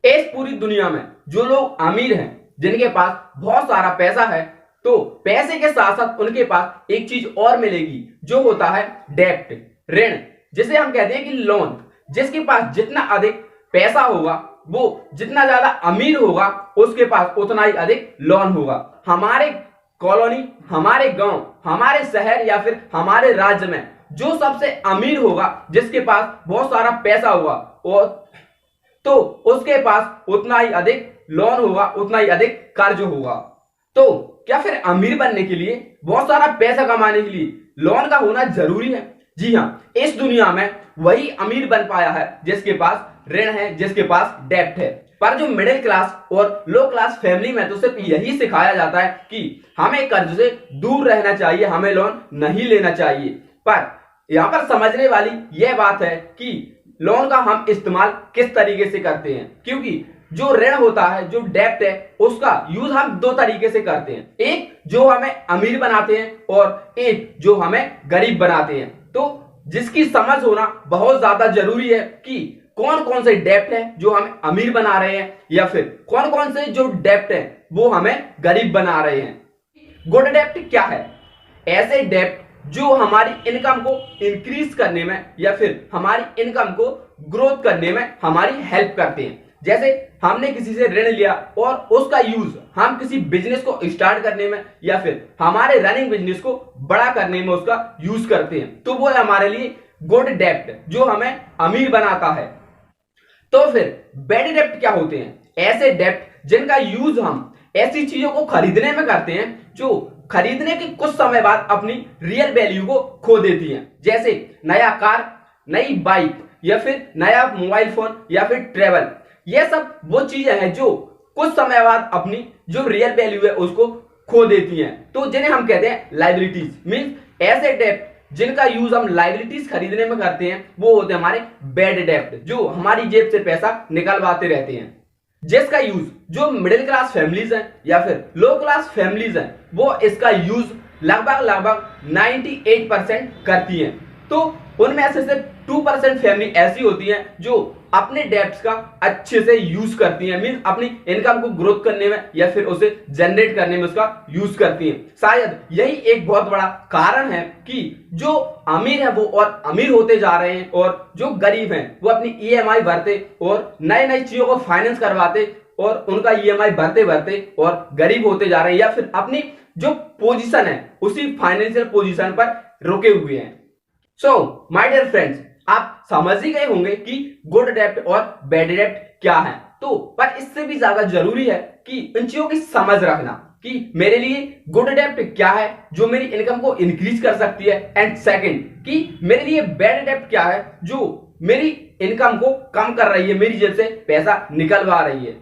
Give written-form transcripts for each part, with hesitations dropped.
इस पूरी दुनिया में जो लोग अमीर हैं, जिनके पास बहुत सारा पैसा है, तो पैसे के साथ साथ उनके पास एक चीज और मिलेगी जो होता है डेप्ट, ऋण, जिसे हम कहते हैं कि लोन। जिसके पास जितना अधिक पैसा होगा, वो जितना ज्यादा अमीर होगा, उसके पास उतना ही अधिक लोन होगा। हमारे कॉलोनी, हमारे गांव, हमारे शहर या फिर हमारे राज्य में जो सबसे अमीर होगा, जिसके पास बहुत सारा पैसा होगा, और तो उसके पास उतना ही अधिक लोन होगा, उतना ही अधिक कर्ज होगा। तो क्या फिर अमीर बनने के लिए, बहुत सारा पैसा कमाने के लिए लोन का होना जरूरी है? जी हाँ, इस दुनिया में वही अमीर बन पाया है जिसके पास ऋण है, जिसके पास डेप्ट है। पर जो मिडिल क्लास और लो क्लास फैमिली में तो सिर्फ यही सिखाया जाता है कि हमें कर्ज से दूर रहना चाहिए, हमें लोन नहीं लेना चाहिए। पर यहाँ पर समझने वाली यह बात है कि लोन का हम इस्तेमाल किस तरीके से करते हैं, क्योंकि जो ऋण होता है, जो डेप्ट है, उसका यूज हम दो तरीके से करते हैं। एक जो हमें अमीर बनाते हैं और एक जो हमें गरीब बनाते हैं। तो जिसकी समझ होना बहुत ज्यादा जरूरी है कि कौन कौन से डेप्ट है जो हमें अमीर बना रहे हैं, या फिर कौन कौन से जो डेप्ट है वो हमें गरीब बना रहे हैं। गुड डेप्ट क्या है? ऐसे डेप्ट जो हमारी इनकम को इंक्रीज करने में या फिर हमारी इनकम को ग्रोथ करने में हमारी हेल्प करते हैं। जैसे हमने किसी से ऋण लिया और उसका यूज हम किसी बिजनेस को स्टार्ट करने में या फिर हमारे रनिंग बिजनेस को बड़ा करने में उसका यूज करते हैं, तो वो है हमारे लिए गुड डेप्ट जो हमें अमीर बनाता है। तो फिर बैड डेप्ट क्या होते हैं? ऐसे डेप्ट जिनका यूज हम ऐसी चीजों को खरीदने में करते हैं जो खरीदने के कुछ समय बाद अपनी रियल वैल्यू को खो देती हैं। जैसे नया कार, नई बाइक, या फिर नया मोबाइल फोन, या फिर ट्रेवल। ये सब वो चीजें हैं जो कुछ समय बाद अपनी जो रियल वैल्यू है उसको खो देती हैं, तो जिन्हें हम कहते हैं लाइबिलिटीज। मींस ऐसे डेप्ट जिनका यूज हम लाइबिलिटीज खरीदने में करते हैं वो होते हैं हमारे बैड डेप्ट, जो हमारी जेब से पैसा निकलवाते रहते हैं। जिसका यूज जो मिडिल क्लास फैमिलीज हैं या फिर लो क्लास फैमिलीज हैं, वो इसका यूज लगभग 98% करती हैं। तो उनमें से सिर्फ 2% फैमिली ऐसी होती हैं जो अपने डेप्ट्स का अच्छे से यूज करती हैं, मींस अपनी इनकम को ग्रोथ करने में या फिर उसे जनरेट करने में उसका यूज करती हैं। शायद यही एक बहुत बड़ा कारण है कि जो अमीर है वो और अमीर होते जा रहे हैं, और जो गरीब हैं वो अपनी ईएमआई भरते और नई नई चीजों को फाइनेंस करवाते और उनका ईएमआई भरते भरते और गरीब होते जा रहे हैं, या फिर अपनी जो पोजीशन है उसी फाइनेंशियल पोजीशन पर रुके हुए हैं। सो माय डियर फ्रेंड्स, आप समझ ही गए होंगे कि गुड डेप्ट और बैड डेप्ट क्या है। तो पर इससे भी ज्यादा जरूरी है कि इन चीजों की समझ रखना कि मेरे लिए गुड डेप्ट क्या है जो मेरी इनकम को इंक्रीज कर सकती है, एंड सेकंड कि मेरे लिए बैड डेप्ट क्या है जो मेरी इनकम को कम कर रही है, मेरी जेब से पैसा निकलवा रही है।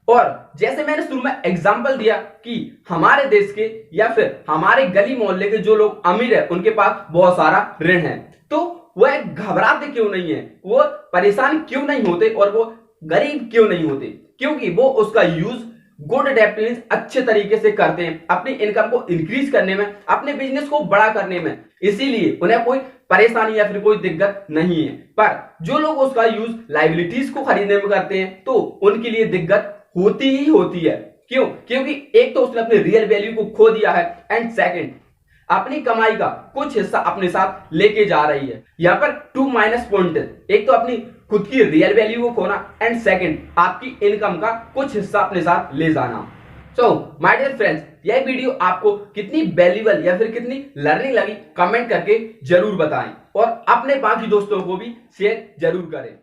और जैसे मैंने शुरू में एग्जांपल दिया कि हमारे देश के या फिर हमारे गली मोहल्ले के जो लोग अमीर है उनके पास बहुत सारा ऋण है, तो वह घबराते क्यों नहीं है, वो परेशान क्यों नहीं होते, और वो गरीब क्यों नहीं होते? क्योंकि वो उसका यूज गुड डेप्ट अच्छे तरीके से करते हैं अपनी इनकम को इंक्रीज करने में, अपने बिजनेस को बड़ा करने में। इसीलिए उन्हें कोई परेशानी या फिर कोई दिक्कत नहीं है। पर जो लोग उसका यूज लाइबिलिटीज को खरीदने में करते हैं तो उनके लिए दिक्कत होती ही होती है। क्यों? क्योंकि एक तो उसने अपनी रियल वैल्यू को खो दिया है, एंड सेकंड अपनी कमाई का कुछ हिस्सा अपने साथ लेके जा रही है। यहाँ पर 2 माइनस पॉइंट है, एक तो अपनी खुद की रियल वैल्यू को खोना, एंड सेकंड आपकी इनकम का कुछ हिस्सा अपने साथ ले जाना। सो माय डियर फ्रेंड्स, यह वीडियो आपको कितनी वैल्यूएबल या फिर कितनी लर्निंग लगी कमेंट करके जरूर बताएं, और अपने बाकी दोस्तों को भी शेयर जरूर करें।